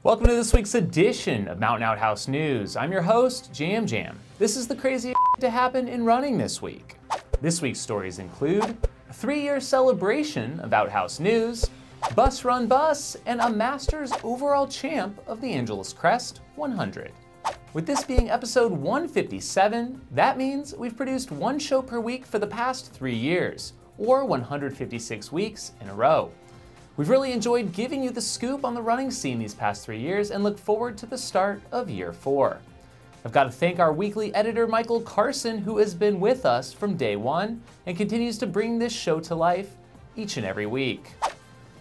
Welcome to this week's edition of Mountain Outhouse News. I'm your host, Jam Jam. This is the craziest to happen in running this week. This week's stories include a 3-year celebration of Outhouse News, Bus Run Bus, and a Masters overall champ of the Angeles Crest 100. With this being episode 157, that means we've produced one show per week for the past 3 years, or 156 weeks in a row. We've really enjoyed giving you the scoop on the running scene these past 3 years and look forward to the start of year 4. I've got to thank our weekly editor, Michael Carson, who has been with us from day one and continues to bring this show to life each and every week.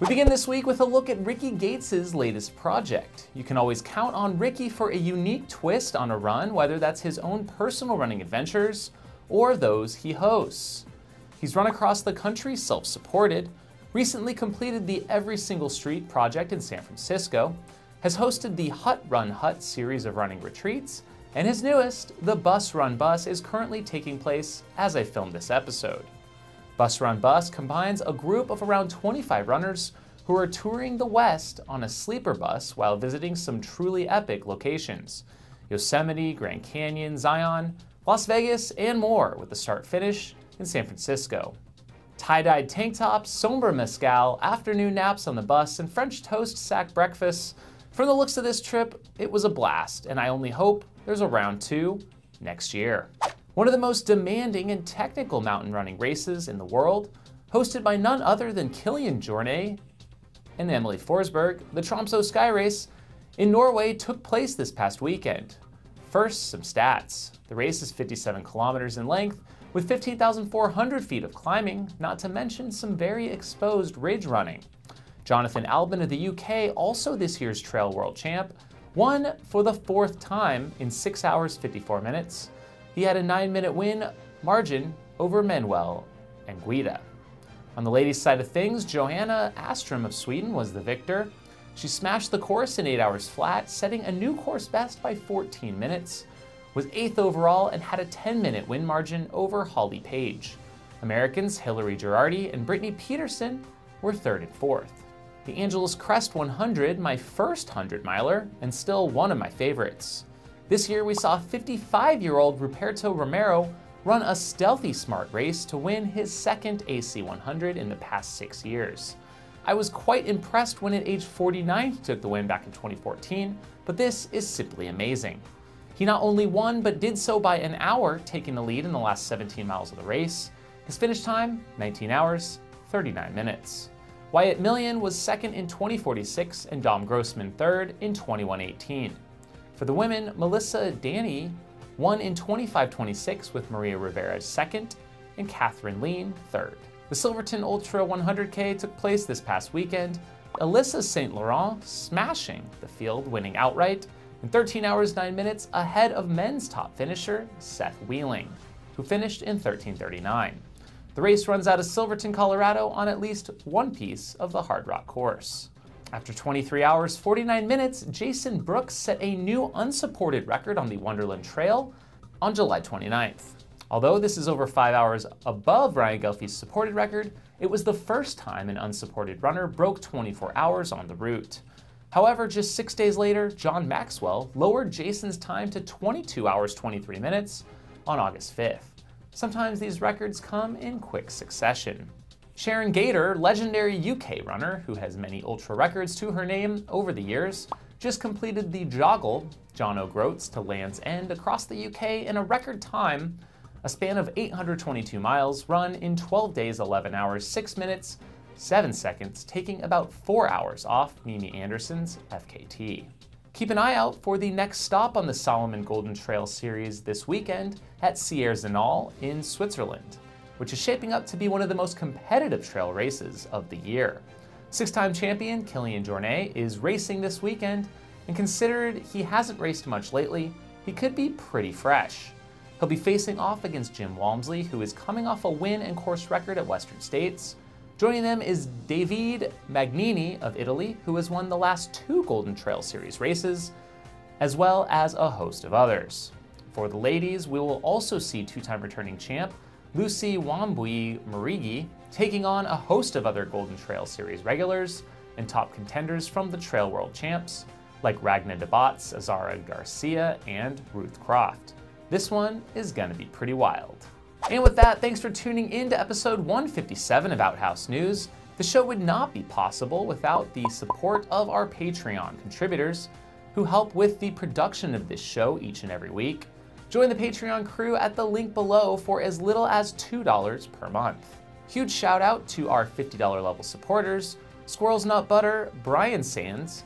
We begin this week with a look at Ricky Gates's latest project. You can always count on Ricky for a unique twist on a run, whether that's his own personal running adventures or those he hosts. He's run across the country self-supported, recently completed the Every Single Street project in San Francisco, has hosted the Hut Run Hut series of running retreats, and his newest, the Bus Run Bus, is currently taking place as I film this episode. Bus Run Bus combines a group of around 25 runners who are touring the West on a sleeper bus while visiting some truly epic locations: Yosemite, Grand Canyon, Zion, Las Vegas, and more, with the start-finish in San Francisco. Tie-dyed tank tops, somber mezcal, afternoon naps on the bus, and French toast sack breakfasts. From the looks of this trip, it was a blast, and I only hope there's a round 2 next year. One of the most demanding and technical mountain running races in the world, hosted by none other than Kilian Jornet and Emily Forsberg, the Tromso Skyrace in Norway took place this past weekend. First, some stats. The race is 57 kilometers in length, with 15,400 feet of climbing, not to mention some very exposed ridge running. Jonathan Albon of the UK, also this year's trail world champ, won for the 4th time in 6 hours 54 minutes. He had a 9-minute win margin over Manuel and Guida. On the ladies' side of things, Johanna Astrom of Sweden was the victor. She smashed the course in 8 hours flat, setting a new course best by 14 minutes. Was 8th overall and had a 10-minute win margin over Holly Page. Americans Hillary Girardi and Brittany Peterson were 3rd and 4th. The Angeles Crest 100, my first 100-miler, and still one of my favorites. This year we saw 55-year-old Ruperto Romero run a stealthy smart race to win his second AC100 in the past 6 years. I was quite impressed when at age 49 he took the win back in 2014, but this is simply amazing. He not only won, but did so by an hour, taking the lead in the last 17 miles of the race. His finish time, 19 hours, 39 minutes. Wyatt Millian was 2nd in 2046 and Dom Grossman 3rd in 2118. For the women, Melissa Danny won in 25-26 with Maria Rivera 2nd and Catherine Lean 3rd. The Silverton Ultra 100K took place this past weekend. Alyssa St. Laurent smashing the field, winning outright in 13 hours 9 minutes ahead of men's top finisher Seth Wheeling, who finished in 13:39. The race runs out of Silverton, Colorado on at least one piece of the Hard Rock course. After 23 hours 49 minutes, Jason Brooks set a new unsupported record on the Wonderland Trail on July 29th. Although this is over 5 hours above Ryan Gelfie's supported record, it was the first time an unsupported runner broke 24 hours on the route. However, just 6 days later, John Maxwell lowered Jason's time to 22 hours 23 minutes on August 5th. Sometimes these records come in quick succession. Sharon Gator, legendary UK runner who has many ultra records to her name over the years, just completed the Jogle, John O'Groats to Land's End, across the UK in a record time, a span of 822 miles, run in 12 days, 11 hours, 6 minutes, 7 seconds, taking about 4 hours off Mimi Anderson's FKT. Keep an eye out for the next stop on the Solomon Golden Trail series this weekend at Sierre Zinal in Switzerland, which is shaping up to be one of the most competitive trail races of the year. 6-time champion Kilian Jornet is racing this weekend, and considered he hasn't raced much lately, he could be pretty fresh. He'll be facing off against Jim Walmsley, who is coming off a win and course record at Western States. Joining them is David Magnini of Italy, who has won the last 2 Golden Trail Series races, as well as a host of others. For the ladies, we will also see 2-time returning champ Lucy Wambui Marigi taking on a host of other Golden Trail Series regulars and top contenders from the Trail World Champs, like Ragna DeBotts, Azara Garcia, and Ruth Croft. This one is gonna be pretty wild. And with that, thanks for tuning in to episode 157 of Outhouse News. The show would not be possible without the support of our Patreon contributors, who help with the production of this show each and every week. Join the Patreon crew at the link below for as little as $2 per month. Huge shout out to our $50 level supporters: Squirrels Nut Butter, Brian Sands,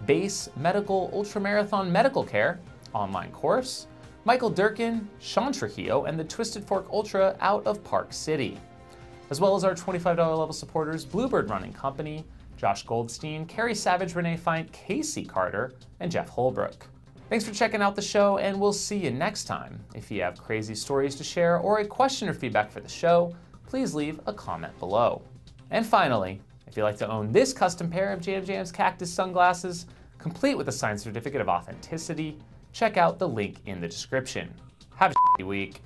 Base Medical Ultramarathon Medical Care online course, Michael Durkin, Sean Trujillo, and the Twisted Fork Ultra out of Park City, as well as our $25 level supporters: Bluebird Running Company, Josh Goldstein, Carrie Savage, Renee Fine, Casey Carter, and Jeff Holbrook. Thanks for checking out the show, and we'll see you next time. If you have crazy stories to share or a question or feedback for the show, please leave a comment below. And finally, if you'd like to own this custom pair of Jam Jam's Cactus sunglasses, complete with a signed certificate of authenticity, check out the link in the description. Have a shitty week.